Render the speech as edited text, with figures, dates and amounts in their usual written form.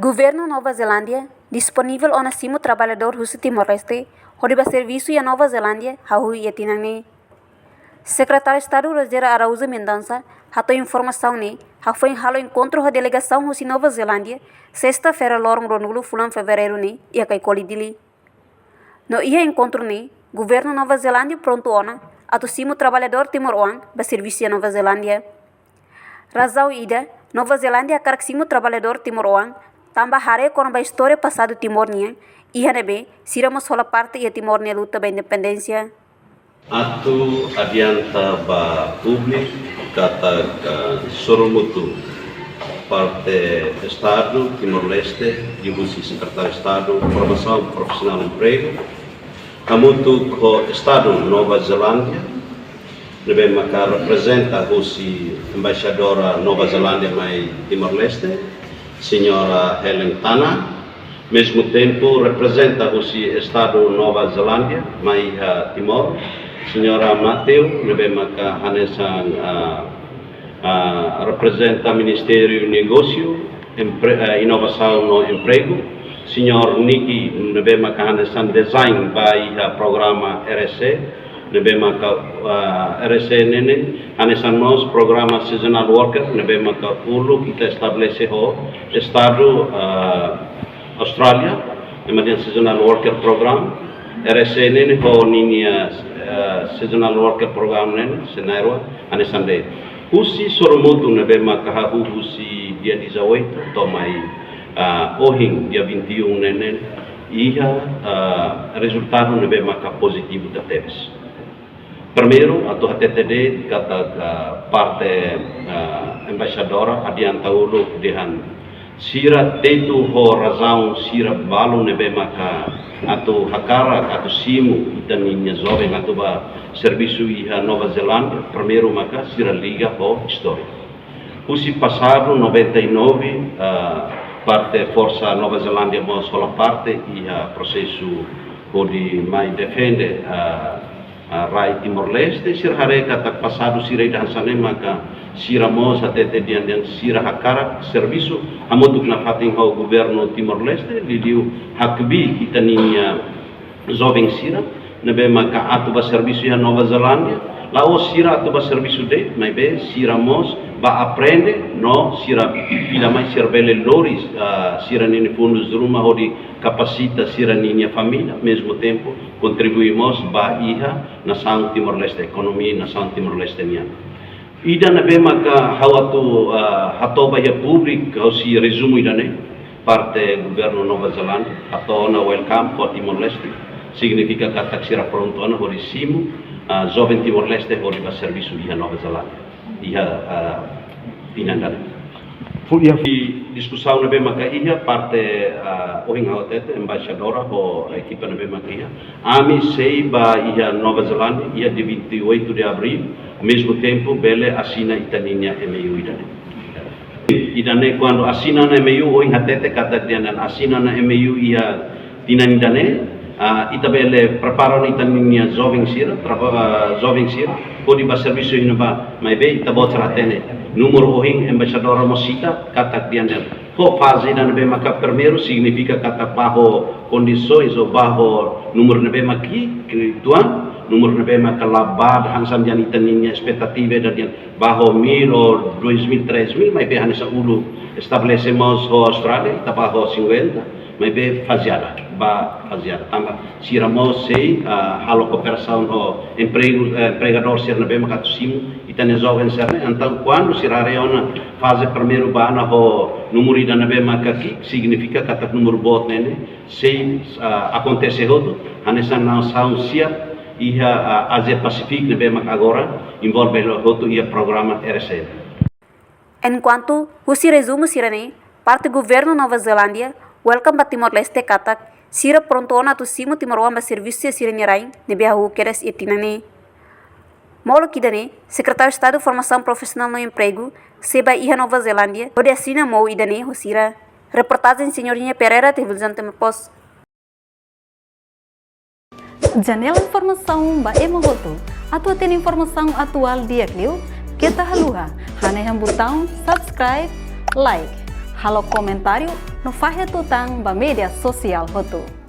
Governo Nova Zelândia disponível ona simo trabalhador russo Timor-Leste, horiba serviço e a Nova Zelândia, hahui e tinangne. Secretário de Estado Roger Araújo Mendonça hatou informação ne, foi halo encontro a delegação russa Nova Zelândia, sexta-feira lorong ronulo fulan fevereiro ne, e a caicoli dili. No ia encontro ne, Governo Nova Zelândia pronto ona, atu simo trabalhador Timor-Oang, ba serviço a Nova Zelândia. Razão ida, Nova Zelândia karak simo trabalhador Timor-Oang, tambah hare com a história passada Timor-Nia, e hanebe, siramos sola parte e Timor-Nia luta ba independência. Atu adianta ba público kata sorumutu parte Estado Timor-Leste, dibusi Secretário de Estado, Formação Profissional e Emprego, amutu ko Estado Nova Zelândia, nebe maka representa husi embaixadora Nova Zelândia mai Timor-Leste, senhora Helen Tana, mesmo tempo representa husi Estado Nova Zelândia mai Timor, senhora Mateu, nebe maka hanesan representa Ministério Negócio, Inovação no Emprego, senhor Niki, nebe maka hanesan design by programa RSE, nebe maka RSE nene, hanesan nos programa seasonal worker, nebe maka ulu kita estabelece ho Estado Austrália, emergent seasonal worker program, RSE nene ho ninia seasonal worker program nene, senairwa, hanesan de. Husi soromutu nebe maka hahu husi dia 18 tomai ohing dia 21 nene, iha resultado nebe maka positivo da teves. Primeiro, a tua TTD kata parte embaixadora adianta ulu dehan sira tetu ho razão sira balu nebe maka atau hakara atau simu dan minha jovem atau ba serviço iha Nova Zelândia. Primeiro maka sira liga ho história. Usi passado 99 parte força Nova Zelândia mo sola parte iha processo ho di mai defende Rai Timor-Leste, sira hare kata passado sira dan sana maka sira mos atete dian sira hakara serviço amotuk na fating ho governo Timor-Leste lidiu hakbi kita ninya jovem sira nebe maka atuba serviço ya Nova Zelândia lao sira atuba serviço de mai be sira mos ba aprende no sira pila mai sira bele loris sira nini fundos de rumah hodi capacita sira ninya família mesmo tempo contribuímos ba iha na São Timor-Leste economia na São Timor-Leste nian ida nebe maka hawatu hatoba ya public au si resumo idane parte governo Nova Zelândia atau na welcome for Timor-Leste significa kata sira prontona hodi simu jovem Timor-Leste hodi ba serviço iha Nova Zelândia iha pinandana. Di discussão nebe maka iha parte ohing hawatete embaixadora ho equipa nebe maka iha ami sei ba iha Nova Zelândia iha de 28 de abril mesmo tempo bele assina itaninya MOU idane quando assina na MOU ohing hatete kata dianan assina na MOU iha tinandane itabele preparo itaninya jovem sira kodi ba serviço ina ba mai be itabot ratene número ohing embaixadora mosita kata dianan ho fase na nebe maka primeiro significa kata bajo condições ou bajo número nebe maki tuan número nebe maka labad hansam dian itaninya expectativa dan bajo 1000 ou 2000 3000 mai be hansa ulu estabelecemos ho Austrália tabaho 50 mai be faziada tambah siramos sei halo cooperação ho empregador ser na be maka tusimu itane jovem ser então quando sirare ona fase primeiro bana ho número ida na be maka ki significa kata número bot nene sei acontece hodo hanesan na saun siap iha Asia Pasifik na be maka agora envolve hodo ia programa RSE. Enquanto husi resumo sirane parte governo Nova Zelândia welcome ba Timor-Leste katak sira prontona tu simu Timor-Oang ba serviço sira nirai nebe hahu keres itinane. Molo kidane Secretário de Estado Formação Profissional no Emprego seba iha Nova Zelândia ode assina mo idane husira. Reportagem senhorinha Pereira televisão Temepos. Janela informação ba emohoto atua ten informação atual dia kliu kita haluha hane botão subscribe like Halo comentário no Fahe Tutang ba media sosial hotu.